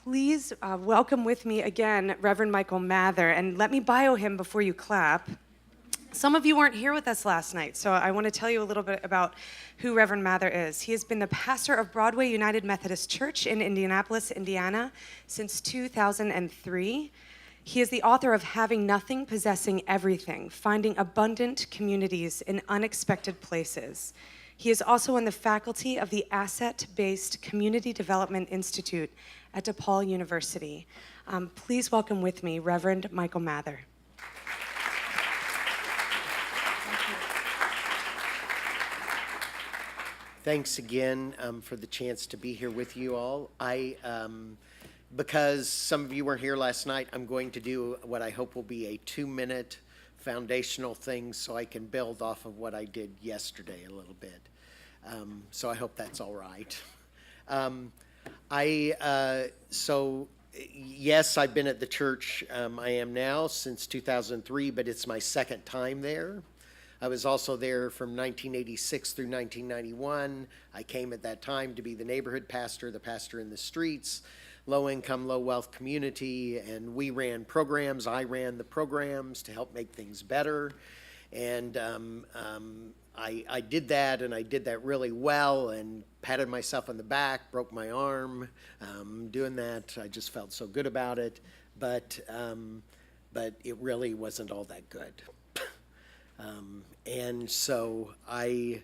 please welcome with me again Reverend Michael Mather, and let me bio him before you clap. Some of you weren't here with us last night, so I want to tell you a little bit about who Reverend Mather is. He has been the pastor of Broadway United Methodist Church in Indianapolis, Indiana, since 2003. He is the author of Having Nothing, Possessing Everything, Finding Abundant Communities in Unexpected Places. He is also on the faculty of the Asset-Based Community Development Institute at DePaul University. Please welcome with me Reverend Michael Mather. Thanks again for the chance to be here with you all. Because some of you weren't here last night, I'm going to do what I hope will be a 2-minute foundational thing so I can build off of what I did yesterday a little bit. So I hope that's all right. Yes, I've been at the church I am now since 2003, but it's my second time there. I was also there from 1986 through 1991. I came at that time to be the neighborhood pastor, the pastor in the streets, low-income, low-wealth community, and we ran programs. I ran the programs to help make things better, and I did that, and I did that really well, and patted myself on the back, broke my arm doing that. I just felt so good about it, but it really wasn't all that good. And so I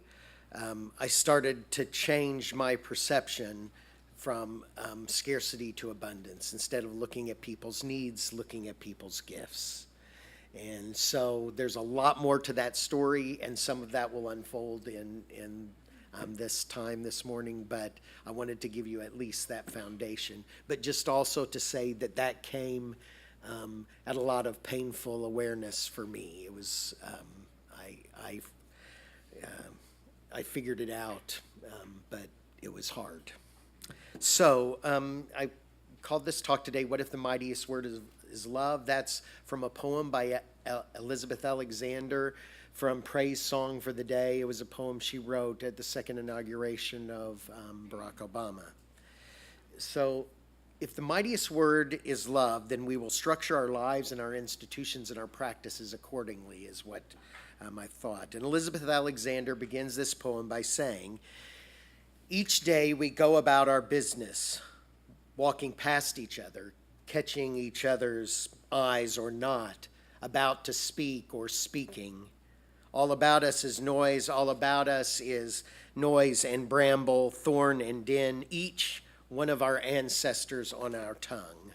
started to change my perception from scarcity to abundance. Instead of looking at people's needs, looking at people's gifts. And so there's a lot more to that story, and some of that will unfold in this time this morning, but I wanted to give you at least that foundation. But just also to say that came at a lot of painful awareness for me. It was, I figured it out, but it was hard. So I called this talk today, What If the Mightiest Word is Love? That's from a poem by Elizabeth Alexander from Praise Song for the Day. It was a poem she wrote at the second inauguration of Barack Obama. So if the mightiest word is love, then we will structure our lives and our institutions and our practices accordingly, is what I thought. And Elizabeth Alexander begins this poem by saying, each day we go about our business, walking past each other, catching each other's eyes or not, about to speak or speaking. All about us is noise, all about us is noise and bramble, thorn and din, each one of our ancestors on our tongue.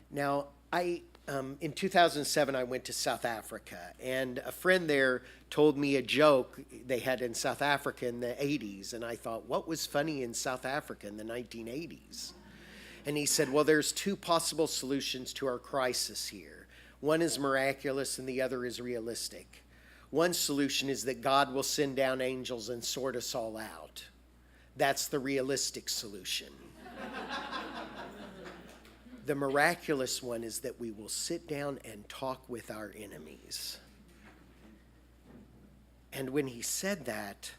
Now, in 2007, I went to South Africa, and a friend there told me a joke they had in South Africa in the 80s, and I thought, what was funny in South Africa in the 1980s? And he said, well, there's two possible solutions to our crisis here. One is miraculous and the other is realistic. One solution is that God will send down angels and sort us all out. That's the realistic solution. The miraculous one is that we will sit down and talk with our enemies. And when he said that,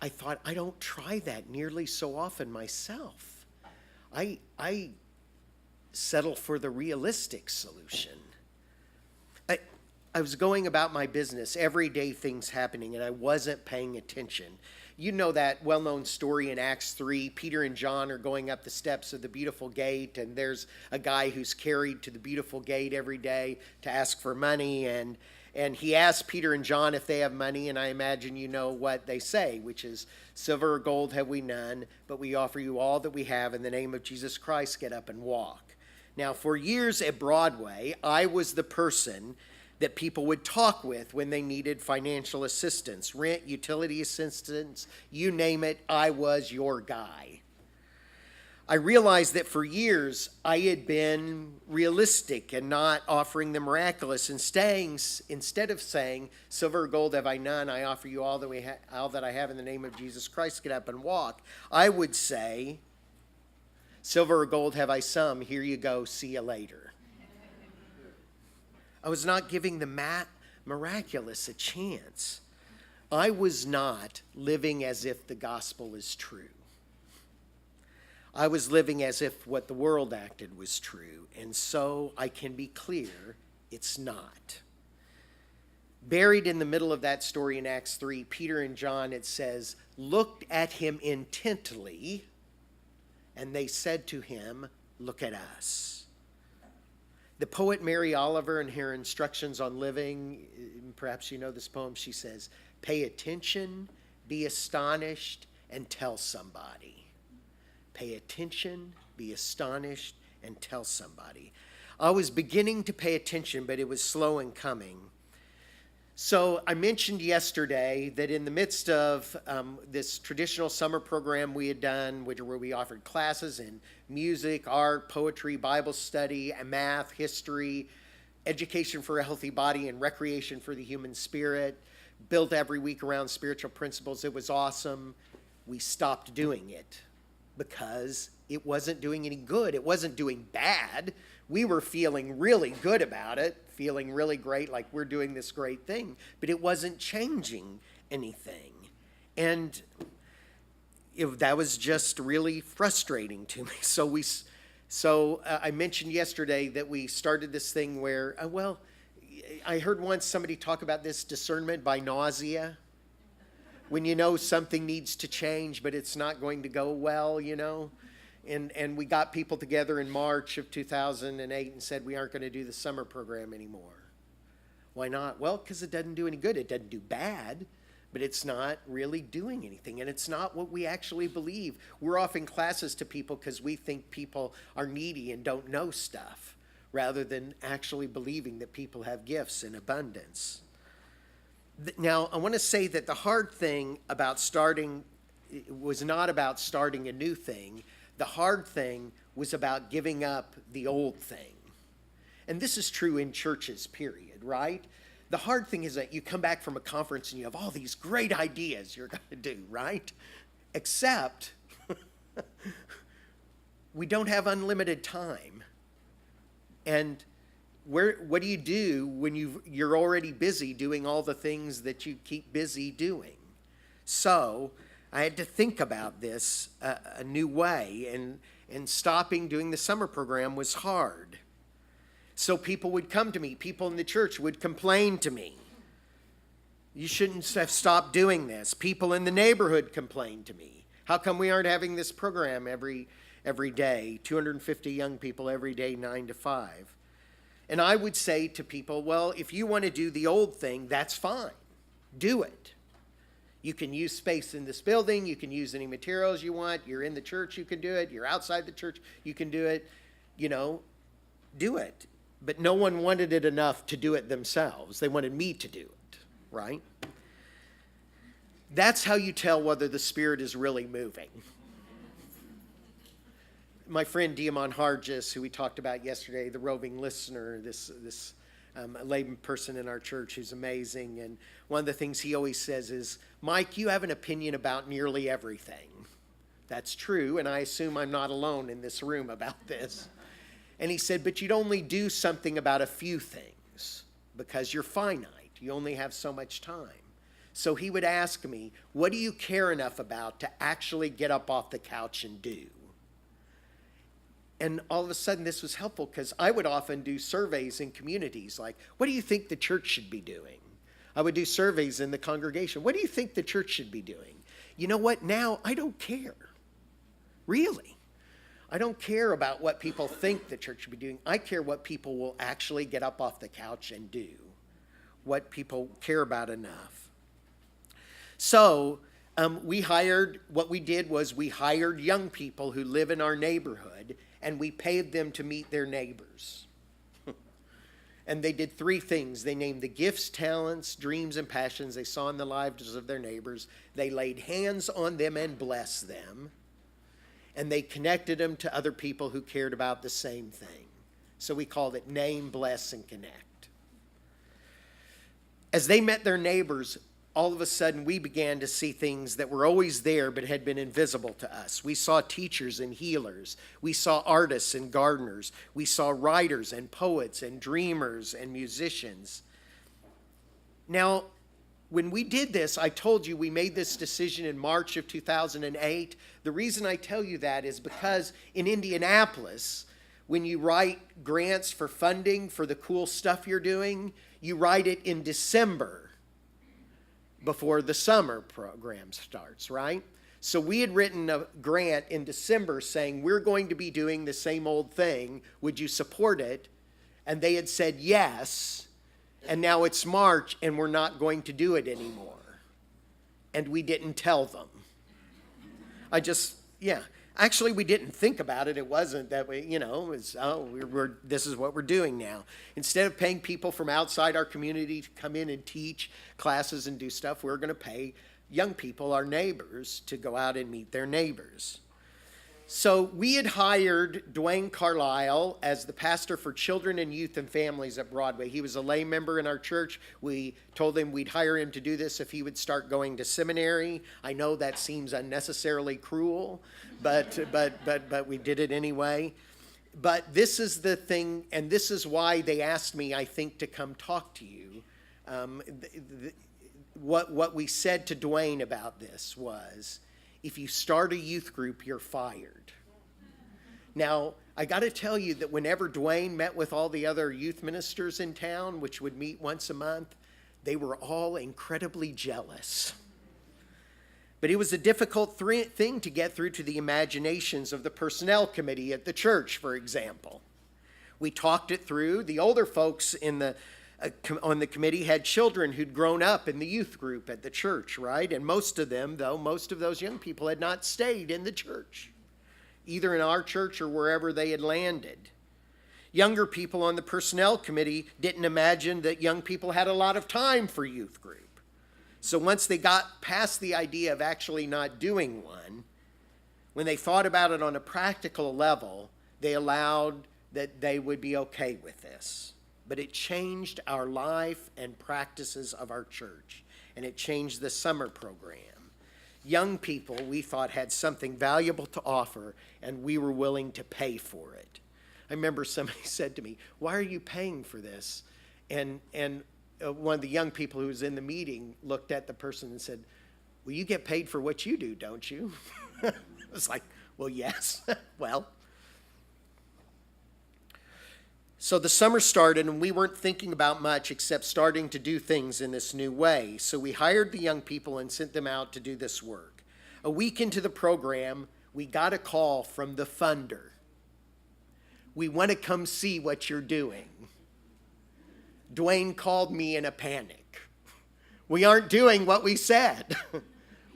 I thought, I don't try that nearly so often myself. I settle for the realistic solution. I was going about my business, everyday things happening, and I wasn't paying attention. You know that well-known story in Acts 3. Peter and John are going up the steps of the beautiful gate, and there's a guy who's carried to the beautiful gate every day to ask for money, and he asks Peter and John if they have money, and I imagine you know what they say, which is, silver or gold have we none, but we offer you all that we have. In the name of Jesus Christ, get up and walk. Now, for years at Broadway, I was the person that people would talk with when they needed financial assistance, rent, utility assistance, you name it, I was your guy. I realized that for years I had been realistic and not offering the miraculous, and instead of saying, silver or gold have I none, I offer you all that I have in the name of Jesus Christ, get up and walk. I would say, silver or gold have I some, here you go, see you later. I was not giving the miraculous a chance. I was not living as if the gospel is true. I was living as if what the world acted was true, and so I can be clear, it's not. Buried in the middle of that story in Acts 3, Peter and John, it says, looked at him intently, and they said to him, look at us. The poet Mary Oliver, in her Instructions on Living, perhaps you know this poem, she says, pay attention, be astonished, and tell somebody. Pay attention, be astonished, and tell somebody. I was beginning to pay attention, but it was slow in coming. So I mentioned yesterday that in the midst of this traditional summer program we had done, where we offered classes in music, art, poetry, Bible study, math, history, education for a healthy body, and recreation for the human spirit, built every week around spiritual principles. It was awesome. We stopped doing it because it wasn't doing any good. It wasn't doing bad. We were feeling really good about it, feeling really great, like we're doing this great thing, but it wasn't changing anything. And that was just really frustrating to me. So I mentioned yesterday that we started this thing where, I heard once somebody talk about this discernment by nausea. When you know something needs to change, but it's not going to go well, And we got people together in March of 2008 and said we aren't going to do the summer program anymore. Why not? Well, because it doesn't do any good. It doesn't do bad, but it's not really doing anything. And it's not what we actually believe. We're offering classes to people because we think people are needy and don't know stuff, rather than actually believing that people have gifts in abundance. Now, I want to say that the hard thing about starting was not about starting a new thing. The hard thing was about giving up the old thing. And this is true in churches, period, right? The hard thing is that you come back from a conference and you have all these great ideas you're going to do, right? Except we don't have unlimited time. And what do you do when you're already busy doing all the things that you keep busy doing? So I had to think about this a new way, and stopping doing the summer program was hard. So people would come to me, people in the church would complain to me. You shouldn't have stopped doing this. People in the neighborhood complained to me. How come we aren't having this program every day, 250 young people every day, 9 to 5? And I would say to people, well, if you want to do the old thing, that's fine. Do it. You can use space in this building. You can use any materials you want. You're in the church, you can do it. You're outside the church, you can do it. Do it. But no one wanted it enough to do it themselves. They wanted me to do it, right? That's how you tell whether the Spirit is really moving. My friend Diamond Hargis, who we talked about yesterday, the roving listener, this lay person in our church who's amazing. And one of the things he always says is, Mike, you have an opinion about nearly everything. That's true, and I assume I'm not alone in this room about this. And he said, but you'd only do something about a few things because you're finite. You only have so much time. So he would ask me, what do you care enough about to actually get up off the couch and do? And all of a sudden this was helpful because I would often do surveys in communities like, what do you think the church should be doing? I would do surveys in the congregation. What do you think the church should be doing? You know what? Now I don't care. Really. I don't care about what people think the church should be doing. I care what people will actually get up off the couch and do. What people care about enough. So we hired young people who live in our neighborhood, and we paid them to meet their neighbors. And they did 3 things. They named the gifts, talents, dreams, and passions they saw in the lives of their neighbors. They laid hands on them and blessed them. And they connected them to other people who cared about the same thing. So we called it Name, Bless, and Connect. As they met their neighbors, all of a sudden we began to see things that were always there but had been invisible to us. We saw teachers and healers. We saw artists and gardeners. We saw writers and poets and dreamers and musicians. Now, when we did this, I told you we made this decision in March of 2008. The reason I tell you that is because in Indianapolis, when you write grants for funding for the cool stuff you're doing, you write it in December before the summer program starts, right? So we had written a grant in December saying, we're going to be doing the same old thing. Would you support it? And they had said yes. And now it's March and we're not going to do it anymore. And we didn't tell them. Actually, we didn't think about it. It wasn't that we, it was, this is what we're doing now. Instead of paying people from outside our community to come in and teach classes and do stuff, we're going to pay young people, our neighbors, to go out and meet their neighbors. So we had hired Dwayne Carlisle as the pastor for children and youth and families at Broadway. He was a lay member in our church. We told him we'd hire him to do this if he would start going to seminary. I know that seems unnecessarily cruel, but we did it anyway. But this is the thing, and this is why they asked me, I think, to come talk to you. What we said to Dwayne about this was, if you start a youth group, you're fired. Now, I got to tell you that whenever Dwayne met with all the other youth ministers in town, which would meet once a month, they were all incredibly jealous. But it was a difficult thing to get through to the imaginations of the personnel committee at the church, for example. We talked it through. The older folks on the committee had children who'd grown up in the youth group at the church, right? And most of those young people had not stayed in the church, either in our church or wherever they had landed. Younger people on the personnel committee didn't imagine that young people had a lot of time for youth group. So once they got past the idea of actually not doing one, when they thought about it on a practical level, they allowed that they would be okay with this. But it changed our life and practices of our church, and it changed the summer program. Young people, we thought, had something valuable to offer, and we were willing to pay for it. I remember somebody said to me, "Why are you paying for this?" And one of the young people who was in the meeting looked at the person and said, "Well, you get paid for what you do, don't you?" I was like, "Well, yes." Well. So the summer started, and we weren't thinking about much except starting to do things in this new way. So we hired the young people and sent them out to do this work. A week into the program, we got a call from the funder. "We want to come see what you're doing." Dwayne called me in a panic. "We aren't doing what we said."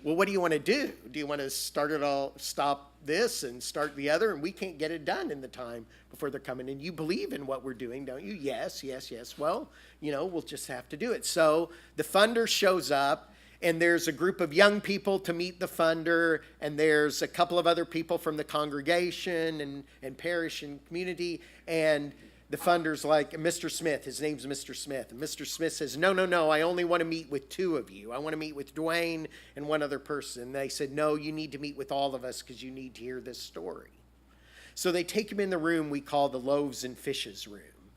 "Well, what do you want to do? Do you want to stop this and start the other? And we can't get it done in the time before they're coming in. You believe in what we're doing, don't you?" Yes. "Well, we'll just have to do it." So the funder shows up, and there's a group of young people to meet the funder, and there's a couple of other people from the congregation and parish and community, and the funder's like, "Mr. Smith," his name's Mr. Smith. And Mr. Smith says, No, I only want to meet with two of you. I want to meet with Dwayne and one other person. And they said, "No, you need to meet with all of us because you need to hear this story." So they take him in the room we call the Loaves and Fishes room.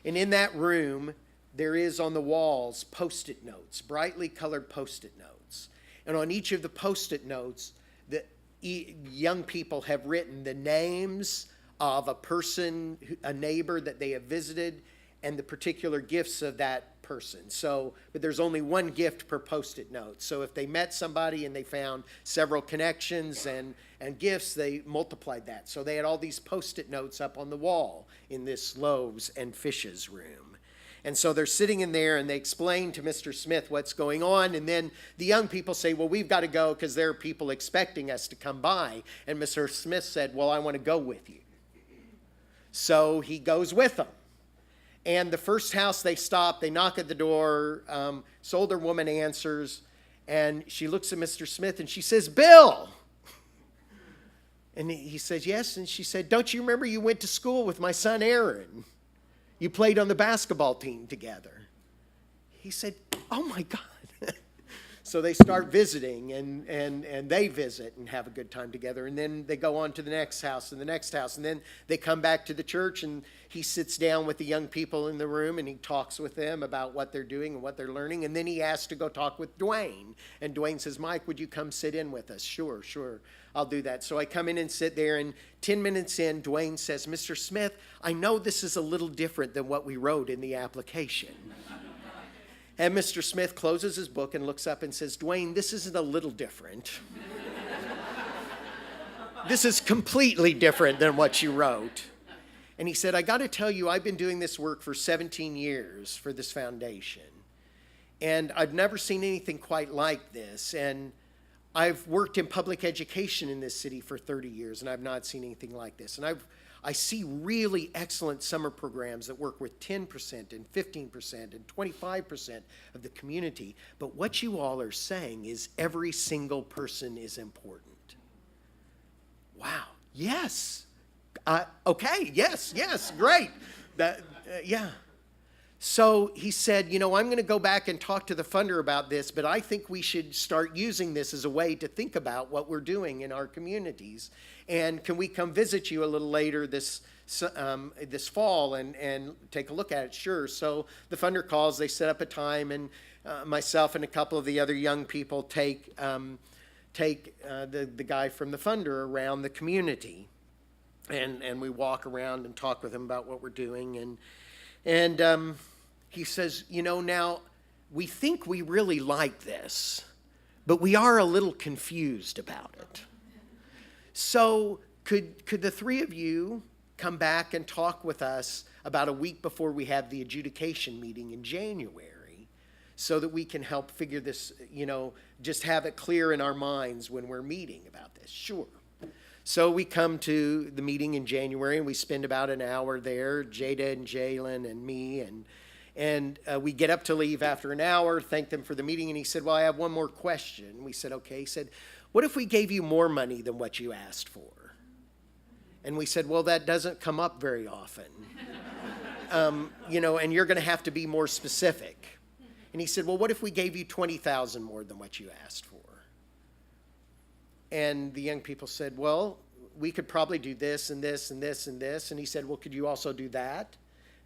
And in that room, there is on the walls Post-it notes, brightly colored Post-it notes. And on each of the Post-it notes, the young people have written the names of a person, a neighbor that they have visited, and the particular gifts of that person. But there's only one gift per Post-it note. So if they met somebody and they found several connections and gifts, they multiplied that. So they had all these Post-it notes up on the wall in this Loaves and Fishes room. And so they're sitting in there, and they explain to Mr. Smith what's going on. And then the young people say, "Well, we've got to go because there are people expecting us to come by." And Mr. Smith said, "Well, I want to go with you." So he goes with them. And the first house they stop, they knock at the door. This older woman answers, and she looks at Mr. Smith, and she says, "Bill." And he says, "Yes." And she said, "Don't you remember you went to school with my son Aaron? You played on the basketball team together." He said, "Oh, my God." So they start visiting, and they visit and have a good time together. And then they go on to the next house and the next house. And then they come back to the church, and he sits down with the young people in the room, and he talks with them about what they're doing and what they're learning. And then he asks to go talk with Dwayne. And Dwayne says, Mike, would you come sit in with us? Sure, I'll do that. So I come in and sit there, and 10 minutes in, Dwayne says, Mr. Smith, I know this is a little different than what we wrote in the application. And Mr. Smith closes his book and looks up and says, Dwayne, this isn't a little different. This is completely different than what you wrote. And he said, I got to tell you, I've been doing this work for 17 years for this foundation. And I've never seen anything quite like this. And I've worked in public education in this city for 30 years, and I've not seen anything like this. And I see really excellent summer programs that work with 10% and 15% and 25% of the community. But what you all are saying is every single person is important. Wow. Yes. Okay. Yes. Great. Yeah. So he said, I'm going to go back and talk to the funder about this, but I think we should start using this as a way to think about what we're doing in our communities. And can we come visit you a little later this fall and take a look at it? Sure. So the funder calls, they set up a time, and myself and a couple of the other young people take the guy from the funder around the community. And we walk around and talk with him about what we're doing. And he says, now we think we really like this, but we are a little confused about it. So could the three of you come back and talk with us about a week before we have the adjudication meeting in January so that we can help figure this, just have it clear in our minds when we're meeting about this? Sure. So we come to the meeting in January, and we spend about an hour there, Jada and Jalen and me, and we get up to leave after an hour, thank them for the meeting, and he said, well, I have one more question. We said, okay. He said, what if we gave you more money than what you asked for? And we said, well, that doesn't come up very often, and you're going to have to be more specific. And he said, well, what if we gave you $20,000 more than what you asked for? And the young people said, well, we could probably do this and this and this and this. And he said, well, could you also do that?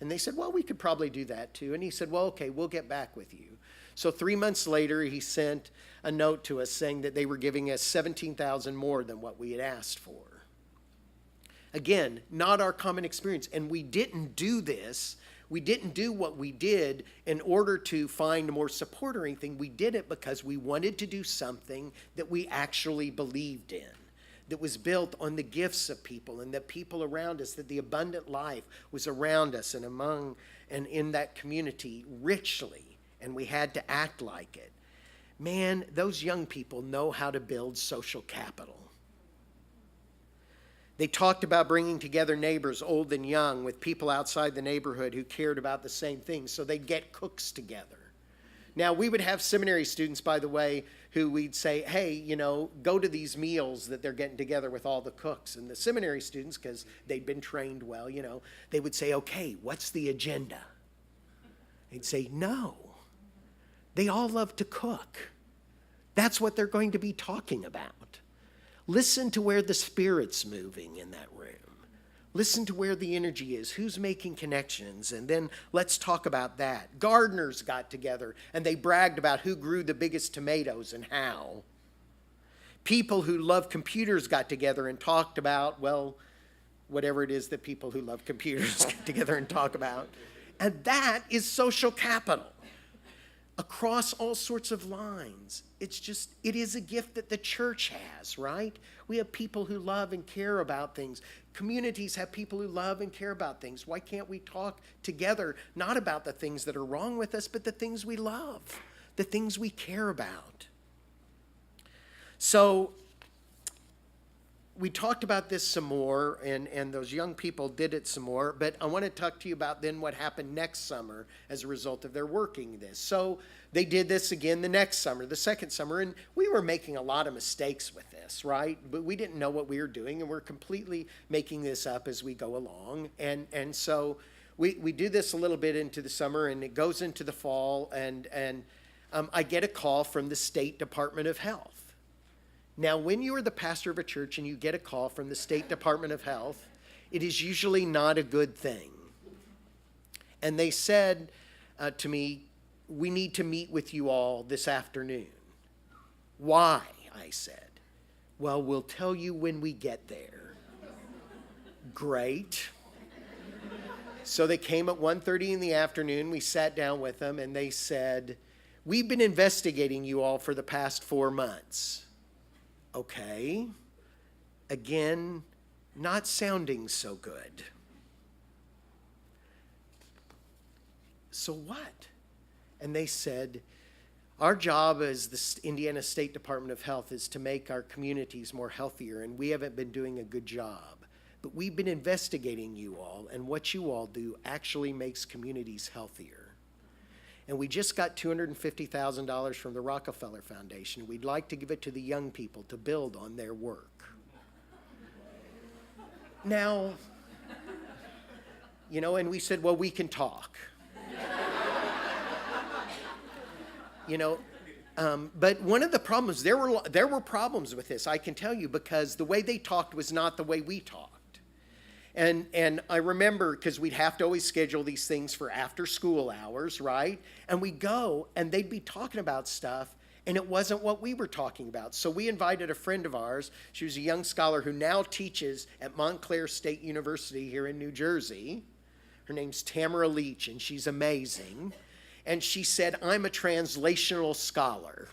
And they said, well, we could probably do that too. And he said, well, okay, we'll get back with you. So 3 months later, he sent a note to us saying that they were giving us $17,000 more than what we had asked for. Again, not our common experience. And we didn't do this. We didn't do what we did in order to find more support or anything. We did it because we wanted to do something that we actually believed in, that was built on the gifts of people and the people around us, that the abundant life was around us and among and in that community richly, and we had to act like it. Man, those young people know how to build social capital. They talked about bringing together neighbors, old and young, with people outside the neighborhood who cared about the same things, so they'd get cooks together. Now, we would have seminary students, by the way, who we'd say, hey, go to these meals that they're getting together with all the cooks. And the seminary students, because they'd been trained well, they would say, okay, what's the agenda? They'd say, no. They all love to cook. That's what they're going to be talking about. Listen to where the Spirit's moving in that room. Listen to where the energy is, who's making connections, and then let's talk about that. Gardeners got together, and they bragged about who grew the biggest tomatoes and how. People who love computers got together and talked about, well, whatever it is that people who love computers get together and talk about. And that is social capital. Across all sorts of lines. It is a gift that the church has, right? We have people who love and care about things. Communities have people who love and care about things. Why can't we talk together, not about the things that are wrong with us, but the things we love, the things we care about? So we talked about this some more, and those young people did it some more, but I want to talk to you about then what happened next summer as a result of their working this. So they did this again the next summer, the second summer, and we were making a lot of mistakes with this, right? But we didn't know what we were doing, and we're completely making this up as we go along. And so we do this a little bit into the summer, and it goes into the fall, and I get a call from the State Department of Health. Now, when you are the pastor of a church and you get a call from the State Department of Health, it is usually not a good thing. And they said to me, we need to meet with you all this afternoon. Why? I said. Well, we'll tell you when we get there. Great. So they came at 1:30 in the afternoon. We sat down with them and they said, we've been investigating you all for the past 4 months. Okay. Again, not sounding so good. So what? And they said, our job as the Indiana State Department of Health is to make our communities more healthier, and we haven't been doing a good job. But we've been investigating you all, and what you all do actually makes communities healthier. And we just got $250,000 from the Rockefeller Foundation. We'd like to give it to the young people to build on their work. Now, and we said, well, we can talk. But one of the problems, there were problems with this, I can tell you, because the way they talked was not the way we talked. And I remember, because we'd have to always schedule these things for after school hours, right? And we'd go, and they'd be talking about stuff, and it wasn't what we were talking about. So we invited a friend of ours. She was a young scholar who now teaches at Montclair State University here in New Jersey. Her name's Tamara Leach, and she's amazing. And she said, I'm a translational scholar.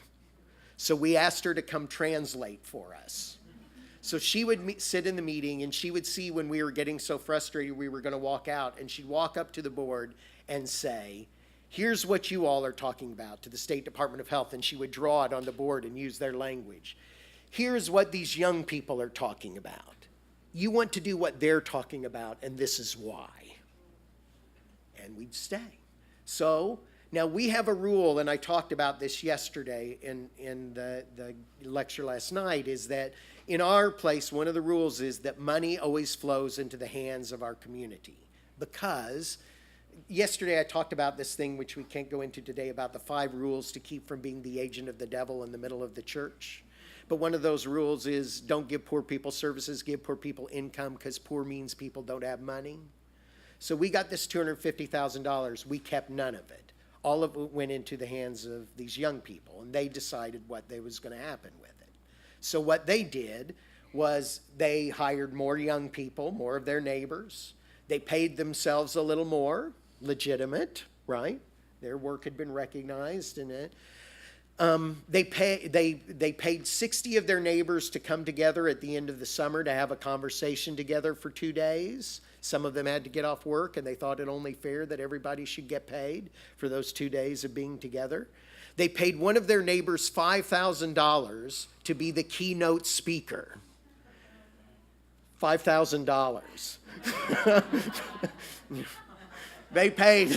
So we asked her to come translate for us. So she would sit in the meeting, and she would see when we were getting so frustrated we were going to walk out, and she'd walk up to the board and say, here's what you all are talking about, to the State Department of Health, and she would draw it on the board and use their language. Here's what these young people are talking about. You want to do what they're talking about, and this is why. And we'd stay. So now we have a rule, and I talked about this yesterday in the lecture last night, is that in our place, one of the rules is that money always flows into the hands of our community. Because yesterday I talked about this thing, which we can't go into today, about the 5 rules to keep from being the agent of the devil in the middle of the church. But one of those rules is don't give poor people services, give poor people income, because poor means people don't have money. So we got this $250,000. We kept none of it. All of it went into the hands of these young people, and they decided what was going to happen with it. So what they did was they hired more young people, more of their neighbors. They paid themselves a little more, legitimate, right? Their work had been recognized in it. They paid 60 of their neighbors to come together at the end of the summer to have a conversation together for 2 days. Some of them had to get off work, and they thought it only fair that everybody should get paid for those 2 days of being together. They paid one of their neighbors $5,000 to be the keynote speaker. $5,000. They paid.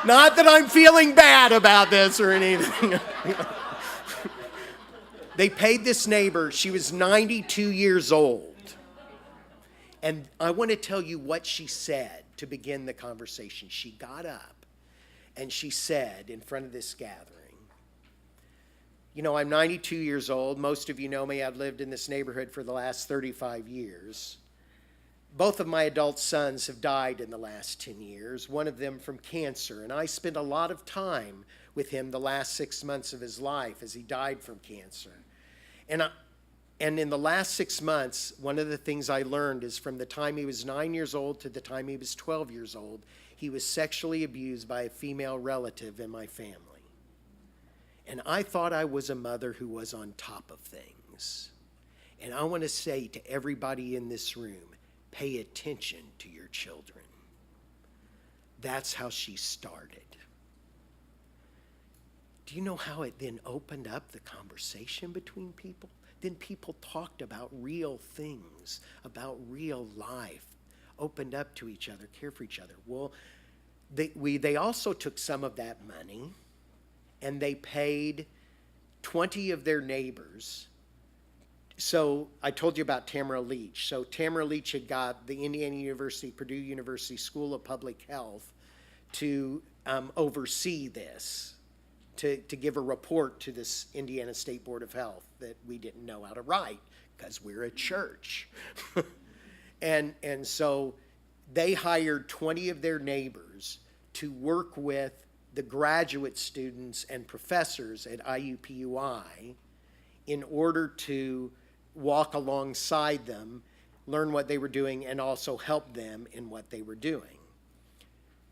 Not that I'm feeling bad about this or anything. They paid this neighbor. She was 92 years old. And I want to tell you what she said to begin the conversation. She got up and she said in front of this gathering, I'm 92 years old. Most of you know me. I've lived in this neighborhood for the last 35 years. Both of my adult sons have died in the last 10 years, one of them from cancer. And I spent a lot of time with him the last 6 months of his life as he died from cancer. And in the last 6 months, one of the things I learned is from the time he was 9 years old to the time he was 12 years old, he was sexually abused by a female relative in my family. And I thought I was a mother who was on top of things. And I want to say to everybody in this room, pay attention to your children. That's how she started. Do you know how it then opened up the conversation between people? Then people talked about real things, about real life, opened up to each other, care for each other. Well, they also took some of that money and they paid 20 of their neighbors. So I told you about Tamara Leach. So Tamara Leach had got the Indiana University, Purdue University School of Public Health to oversee this, to give a report to this Indiana State Board of Health that we didn't know how to write because we're a church. and so they hired 20 of their neighbors to work with the graduate students and professors at IUPUI in order to walk alongside them, learn what they were doing, and also help them in what they were doing.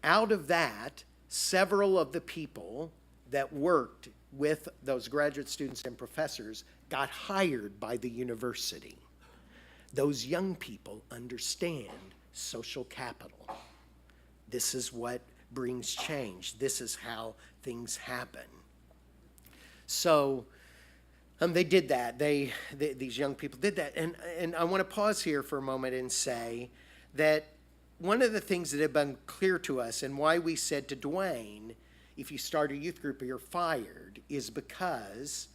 Out of that, several of the people that worked with those graduate students and professors got hired by the university. Those young people understand social capital. This is what brings change. This is how things happen. So they did that. These young people did that. And I want to pause here for a moment and say that one of the things that have been clear to us and why we said to Dwayne, if you start a youth group, you're fired, is because,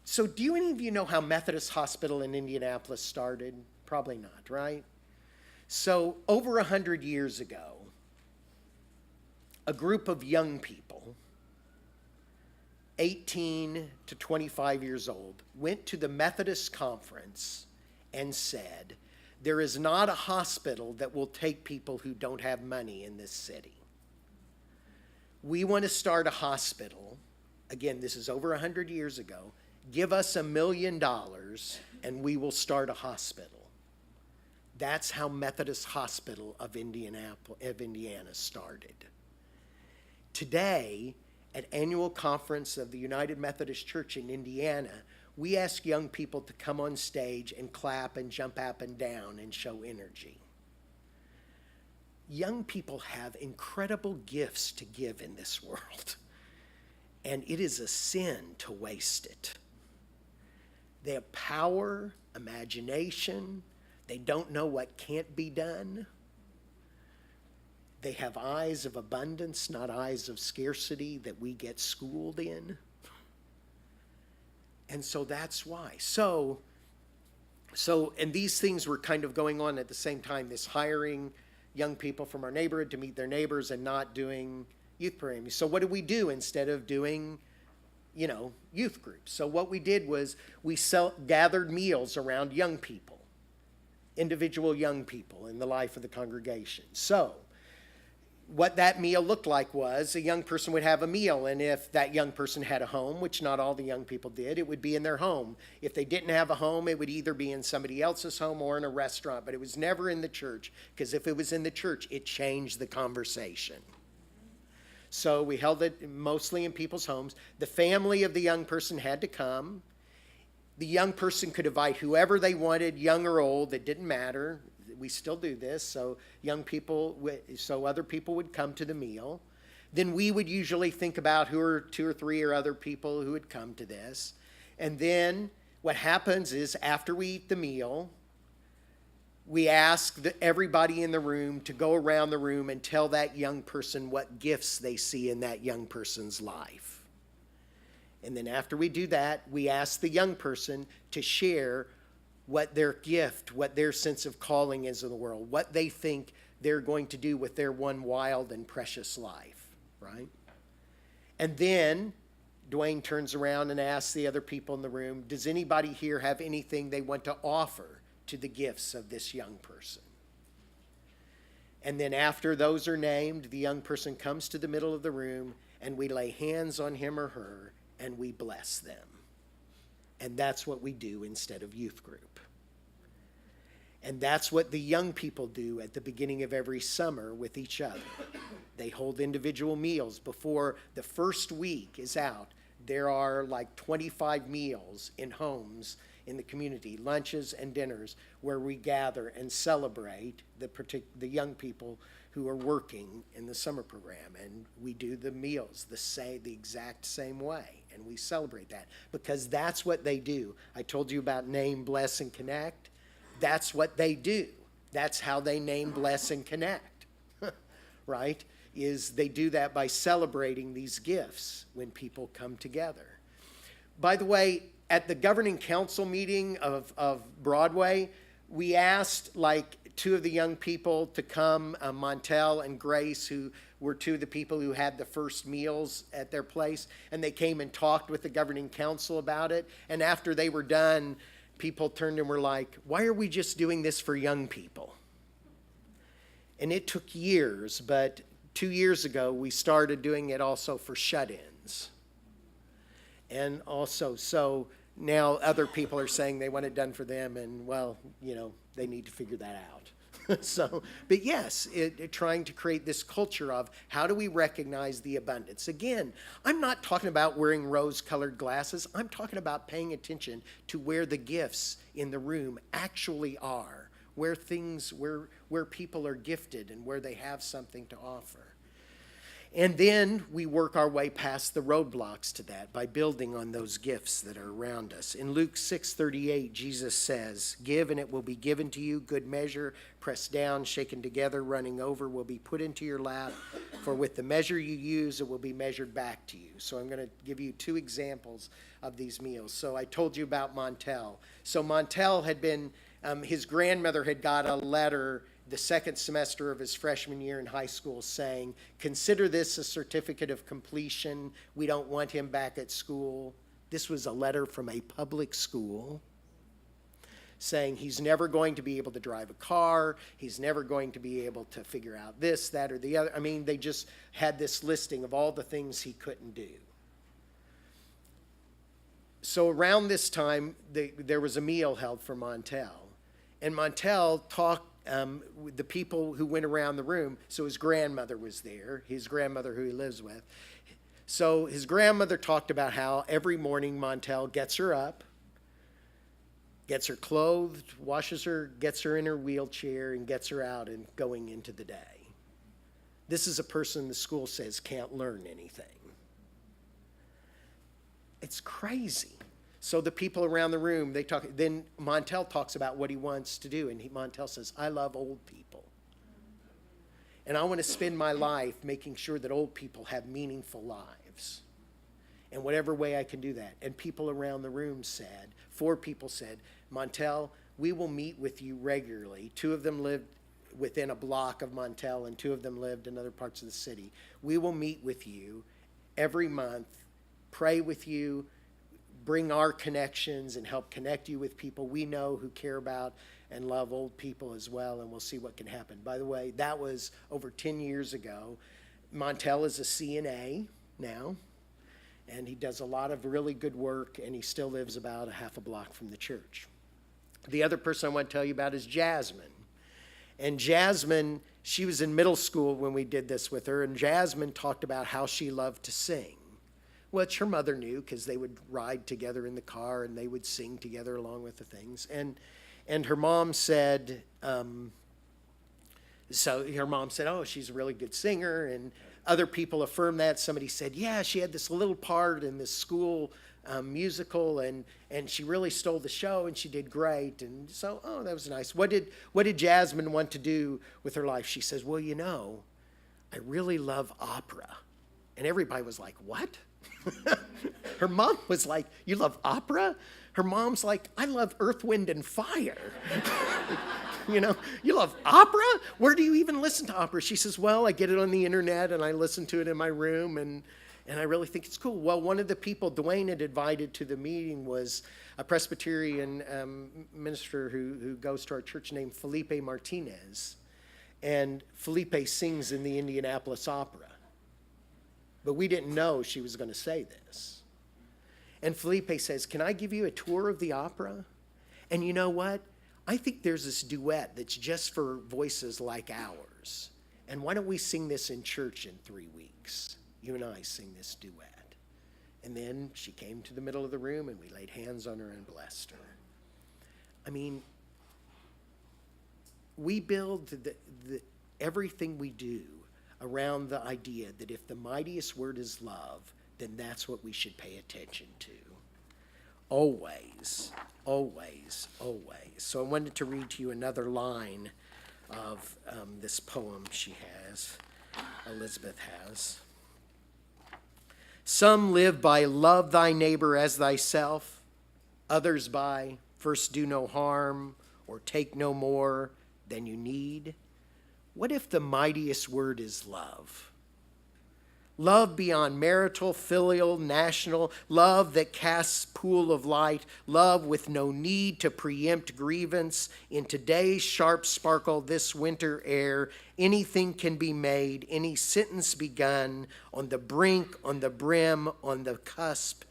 so do any of you know how Methodist Hospital in Indianapolis started? Probably not, right? So over 100 years ago, a group of young people, 18 to 25 years old, went to the Methodist conference and said, there is not a hospital that will take people who don't have money in this city. We want to start a hospital. Again, this is over 100 years ago. Give us $1 million and we will start a hospital. That's how Methodist Hospital of Indiana started. Today, at annual conference of the United Methodist Church in Indiana, we ask young people to come on stage and clap and jump up and down and show energy. Young people have incredible gifts to give in this world, and it is a sin to waste it. They have power, imagination. They don't know what can't be done. They have eyes of abundance, not eyes of scarcity that we get schooled in. And so that's why. So, and these things were kind of going on at the same time, this hiring young people from our neighborhood to meet their neighbors and not doing youth programs. So what did we do instead of doing, youth groups? So what we did was we gathered meals around young people, individual young people in the life of the congregation. So what that meal looked like was a young person would have a meal, and if that young person had a home, which not all the young people did, it would be in their home. If they didn't have a home, it would either be in somebody else's home or in a restaurant, but it was never in the church, because if it was in the church, it changed the conversation. So we held it mostly in people's homes. The family of the young person had to come. The young person could invite whoever they wanted, young or old, it didn't matter. We still do this, so other people would come to the meal. Then we would usually think about who are 2 or 3 or other people who would come to this. And then what happens is after we eat the meal, we ask everybody in the room to go around the room and tell that young person what gifts they see in that young person's life. And then after we do that, we ask the young person to share what their gift, what their sense of calling is in the world, what they think they're going to do with their one wild and precious life, right? And then Dwayne turns around and asks the other people in the room, does anybody here have anything they want to offer to the gifts of this young person? And then after those are named, the young person comes to the middle of the room and we lay hands on him or her and we bless them. And that's what we do instead of youth group. And that's what the young people do at the beginning of every summer with each other. They hold individual meals. Before the first week is out, there are like 25 meals in homes in the community, lunches and dinners, where we gather and celebrate the young people who are working in the summer program. And we do the meals the exact same way. And we celebrate that because that's what they do. I told you about name, bless, and connect. That's what they do. That's how they name, bless, and connect, right? Is they do that by celebrating these gifts when people come together. By the way, at the governing council meeting of Broadway, we asked like 2 of the young people to come, Montel and Grace, who were two of the people who had the first meals at their place, and they came and talked with the governing council about it. And after they were done, people turned and were like, why are we just doing this for young people? And it took years, but 2 years ago, we started doing it also for shut-ins. And also, so now other people are saying they want it done for them, and well, they need to figure that out. But yes, trying to create this culture of how do we recognize the abundance. Again, I'm not talking about wearing rose-colored glasses. I'm talking about paying attention to where the gifts in the room actually are, where people are gifted and where they have something to offer. And then we work our way past the roadblocks to that by building on those gifts that are around us. In Luke 6:38, Jesus says, give and it will be given to you, good measure, pressed down, shaken together, running over, will be put into your lap. For with the measure you use, it will be measured back to you. So I'm going to give you 2 examples of these meals. So I told you about Montel. So Montel had been, his grandmother had got a letter the second semester of his freshman year in high school saying, consider this a certificate of completion. We don't want him back at school. This was a letter from a public school saying he's never going to be able to drive a car. He's never going to be able to figure out this, that, or the other. I mean, they just had this listing of all the things he couldn't do. So around this time, there was a meal held for Montel. And Montel talked with the people who went around the room. So his grandmother was there, his grandmother who he lives with. So his grandmother talked about how every morning Montel gets her up, gets her clothed, washes her, gets her in her wheelchair, and gets her out and going into the day. This is a person the school says can't learn anything. It's crazy. So the people around the room, they talk. Then Montel talks about what he wants to do, and Montel says, I love old people. And I want to spend my life making sure that old people have meaningful lives. And whatever way I can do that. And people around the room said, 4 people said, Montel, we will meet with you regularly. 2 of them lived within a block of Montel, and 2 of them lived in other parts of the city. We will meet with you every month, pray with you, bring our connections and help connect you with people we know who care about and love old people as well, and we'll see what can happen. By the way, that was over 10 years ago. Montel is a CNA now, and he does a lot of really good work, and he still lives about a half a block from the church. The other person I want to tell you about is Jasmine. And Jasmine, she was in middle school when we did this with her, and Jasmine talked about how she loved to sing. Which her mother knew because they would ride together in the car and they would sing together along with the things. And her mom said, so her mom said, oh, she's a really good singer. And other people affirmed that. Somebody said, yeah, she had this little part in this school musical and she really stole the show and she did great. And so, oh, that was nice. What did Jasmine want to do with her life? She says, well, I really love opera. And everybody was like, what? Her mom was like, you love opera? Her mom's like, I love Earth, Wind, and Fire. You love opera? Where do you even listen to opera? She says, well, I get it on the internet and I listen to it in my room and I really think it's cool. Well, one of the people Dwayne had invited to the meeting was a Presbyterian minister who goes to our church named Felipe Martinez. And Felipe sings in the Indianapolis Opera. But we didn't know she was going to say this. And Felipe says, can I give you a tour of the opera? And you know what? I think there's this duet that's just for voices like ours. And why don't we sing this in church in 3 weeks? You and I sing this duet. And then she came to the middle of the room and we laid hands on her and blessed her. I mean, we build everything we do around the idea that if the mightiest word is love, then that's what we should pay attention to. Always, always, always. So I wanted to read to you another line of this poem Elizabeth has. Some live by love thy neighbor as thyself, others by first do no harm or take no more than you need. What if the mightiest word is love? Love beyond marital, filial, national, love that casts pool of light, love with no need to preempt grievance. In today's sharp sparkle, this winter air, anything can be made, any sentence begun, on the brink, on the brim, on the cusp.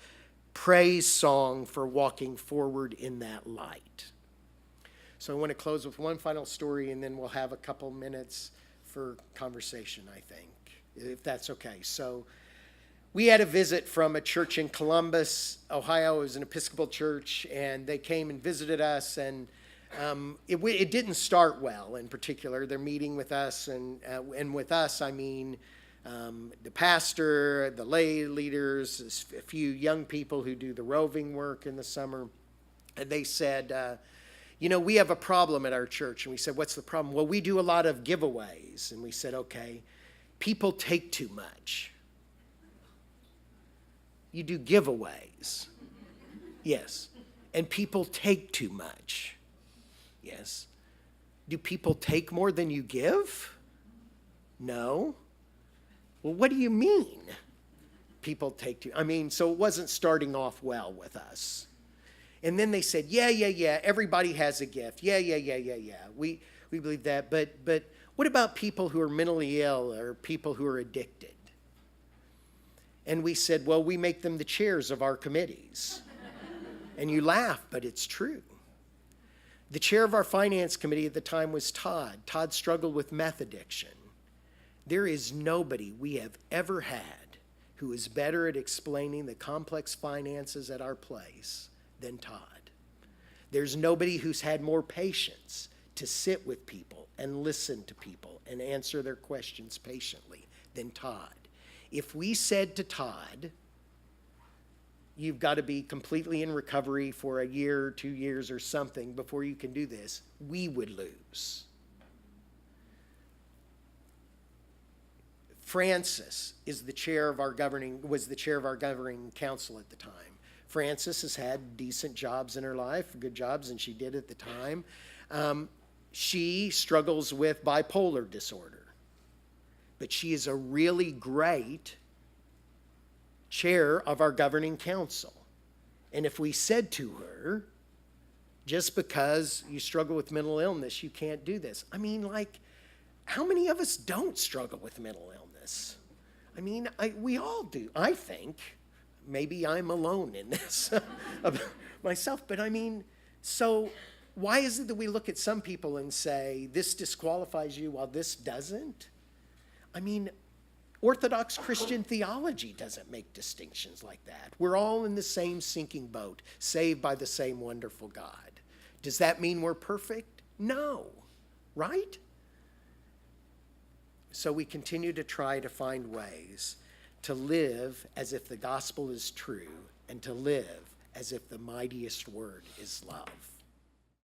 Praise song for walking forward in that light. So I want to close with one final story, and then we'll have a couple minutes for conversation, I think, if that's okay. So we had a visit from a church in Columbus, Ohio. It was an Episcopal church, and they came and visited us, and it didn't start well. In particular, they're meeting with us, and with us, I mean the pastor, the lay leaders, a few young people who do the roving work in the summer, and they said, we have a problem at our church. And we said, what's the problem? Well, we do a lot of giveaways. And we said, okay, people take too much. You do giveaways. Yes. And people take too much. Yes. Do people take more than you give? No. Well, what do you mean? People take too, so it wasn't starting off well with us. And then they said, yeah, everybody has a gift. Yeah. We believe that. But what about people who are mentally ill or people who are addicted? And we said, well, we make them the chairs of our committees. And you laugh, but it's true. The chair of our finance committee at the time was Todd. Todd struggled with meth addiction. There is nobody we have ever had who is better at explaining the complex finances at our place than Todd. There's nobody who's had more patience to sit with people and listen to people and answer their questions patiently than Todd. If we said to Todd, you've got to be completely in recovery for a year, 2 years or something before you can do this, we would lose. Francis was the chair of our governing council at the time. Francis has had decent jobs in her life, good jobs, and she did at the time. She struggles with bipolar disorder, but she is a really great chair of our governing council. And if we said to her, just because you struggle with mental illness, you can't do this. How many of us don't struggle with mental illness? We all do, I think. Maybe I'm alone in this myself, but so why is it that we look at some people and say, this disqualifies you while this doesn't? Orthodox Christian theology doesn't make distinctions like that. We're all in the same sinking boat, saved by the same wonderful God. Does that mean we're perfect? No, right? So we continue to try to find ways to live as if the gospel is true and to live as if the mightiest word is love.